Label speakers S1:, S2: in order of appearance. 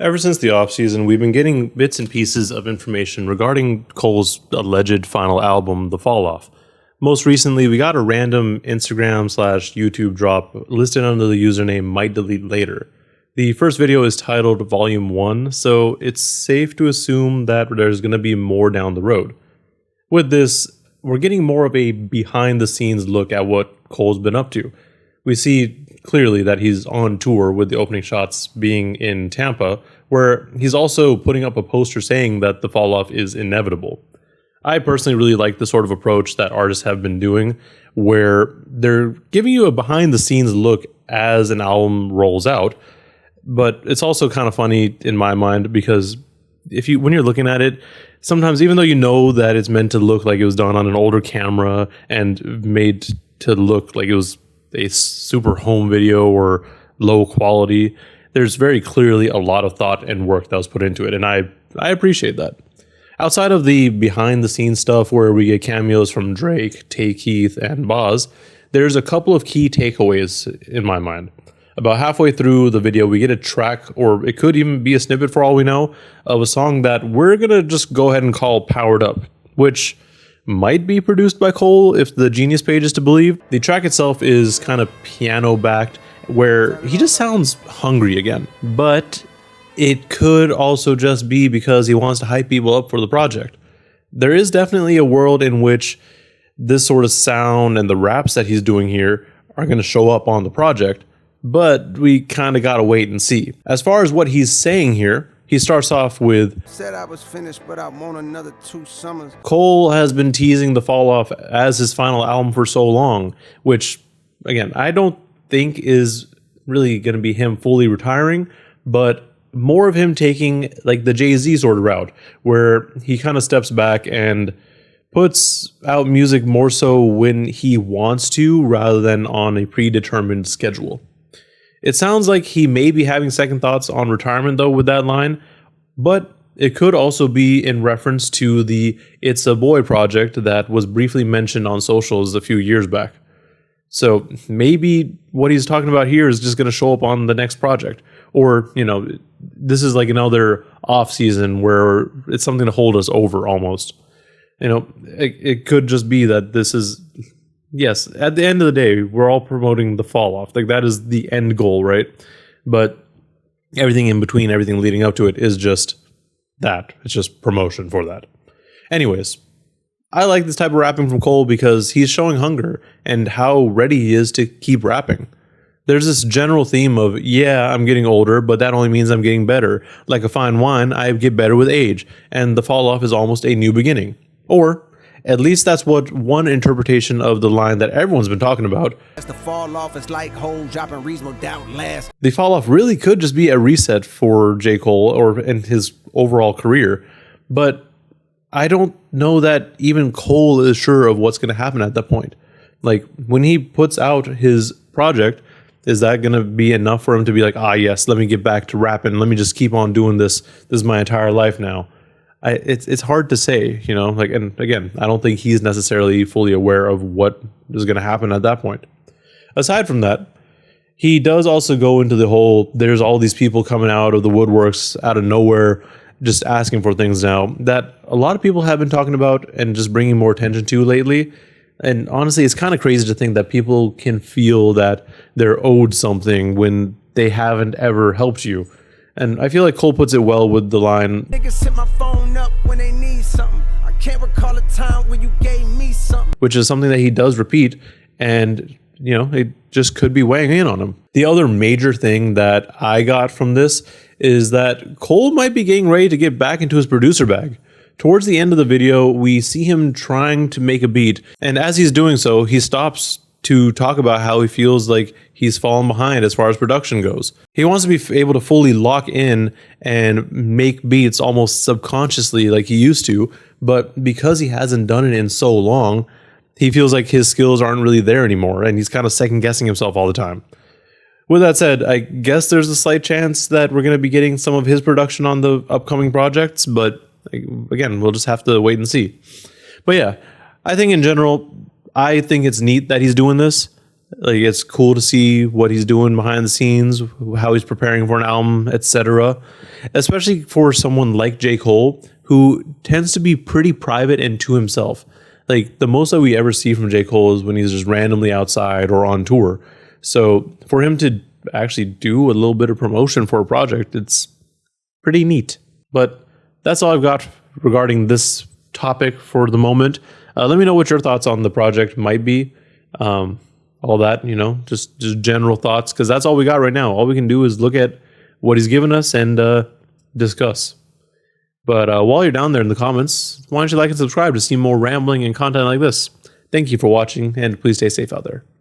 S1: Ever since the offseason, we've been getting bits and pieces of information regarding Cole's alleged final album, The Fall Off. Most recently, we got a random Instagram/YouTube drop listed under the username Might Delete Later. The first video is titled Volume 1, so it's safe to assume that there's going to be more down the road. With this, we're getting more of a behind-the-scenes look at what Cole's been up to. We see clearly that he's on tour, with the opening shots being in Tampa, where he's also putting up a poster saying that the fall off is inevitable. I personally really like the sort of approach that artists have been doing, where they're giving you a behind-the-scenes look as an album rolls out. But it's also kind of funny in my mind, because when you're looking at it, sometimes even though you know that it's meant to look like it was done on an older camera and made to look like it was a super home video or low quality, there's very clearly a lot of thought and work that was put into it, and I appreciate that. Outside of the behind the scenes stuff where we get cameos from Drake, Tay Keith, and Boz, there's a couple of key takeaways in my mind. About halfway through the video, we get a track, or it could even be a snippet for all we know, of a song that we're gonna just go ahead and call Powered Up, which might be produced by Cole if the Genius page is to believe. The track itself is kind of piano backed, where he just sounds hungry again, but it could also just be because he wants to hype people up for the project. There is definitely a world in which this sort of sound and the raps that he's doing here are going to show up on the project, but we kind of got to wait and see. As far as what he's saying here, he starts off with,
S2: "Said I was finished, but I want another 2 summers."
S1: Cole has been teasing The Fall Off as his final album for so long, which, again, I don't think is really going to be him fully retiring, but more of him taking like the Jay-Z sort of route, where he kind of steps back and puts out music more so when he wants to, rather than on a predetermined schedule. It sounds like he may be having second thoughts on retirement, though, with that line, but it could also be in reference to the It's a Boy project that was briefly mentioned on socials a few years back. So maybe what he's talking about here is just going to show up on the next project. Or, this is like another off season where it's something to hold us over almost. It could just be that this is, yes, at the end of the day, we're all promoting The Fall Off. Like, that is the end goal, right? But everything in between, everything leading up to it is just that. It's just promotion for that. Anyways, I like this type of rapping from Cole because he's showing hunger and how ready he is to keep rapping. There's this general theme of, yeah, I'm getting older, but that only means I'm getting better. Like a fine wine, I get better with age, and the fall off is almost a new beginning. Or at least that's what one interpretation of the line that everyone's been talking about.
S2: As the fall off is like hole dropping reasonable doubt last.
S1: The fall off really could just be a reset for J. Cole or in his overall career. But I don't know that even Cole is sure of what's going to happen at that point. Like, when he puts out his project, is that going to be enough for him to be like, yes, let me get back to rapping. Let me just keep on doing this. This is my entire life now. It's hard to say, and again, I don't think he's necessarily fully aware of what is going to happen at that point. Aside from that, he does also go into the whole, there's all these people coming out of the woodworks out of nowhere, just asking for things now that a lot of people have been talking about and just bringing more attention to lately. And honestly, it's kind of crazy to think that people can feel that they're owed something when they haven't ever helped you. And I feel like Cole puts it well with the line,
S2: "Niggas hit my phone up when they need something. I can't recall a time when you gave me something."
S1: which is something that he does repeat. And, it just could be weighing in on him. The other major thing that I got from this is that Cole might be getting ready to get back into his producer bag. Towards the end of the video, we see him trying to make a beat, and as he's doing so, he stops to talk about how he feels like he's fallen behind as far as production goes. He wants to be able to fully lock in and make beats almost subconsciously like he used to, but because he hasn't done it in so long, he feels like his skills aren't really there anymore, and he's kind of second guessing himself all the time. With that said, I guess there's a slight chance that we're going to be getting some of his production on the upcoming projects, but again, we'll just have to wait and see. But yeah, I think in general, I think it's neat that he's doing this. Like, it's cool to see what he's doing behind the scenes, how he's preparing for an album, etc. Especially for someone like J. Cole, who tends to be pretty private and to himself. Like, the most that we ever see from J. Cole is when he's just randomly outside or on tour. So for him to actually do a little bit of promotion for a project, it's pretty neat. But that's all I've got regarding this topic for the moment. Let me know what your thoughts on the project might be. All that, just general thoughts, because that's all we got right now. All we can do is look at what he's given us and discuss. But while you're down there in the comments, why don't you like and subscribe to see more rambling and content like this? Thank you for watching, and please stay safe out there.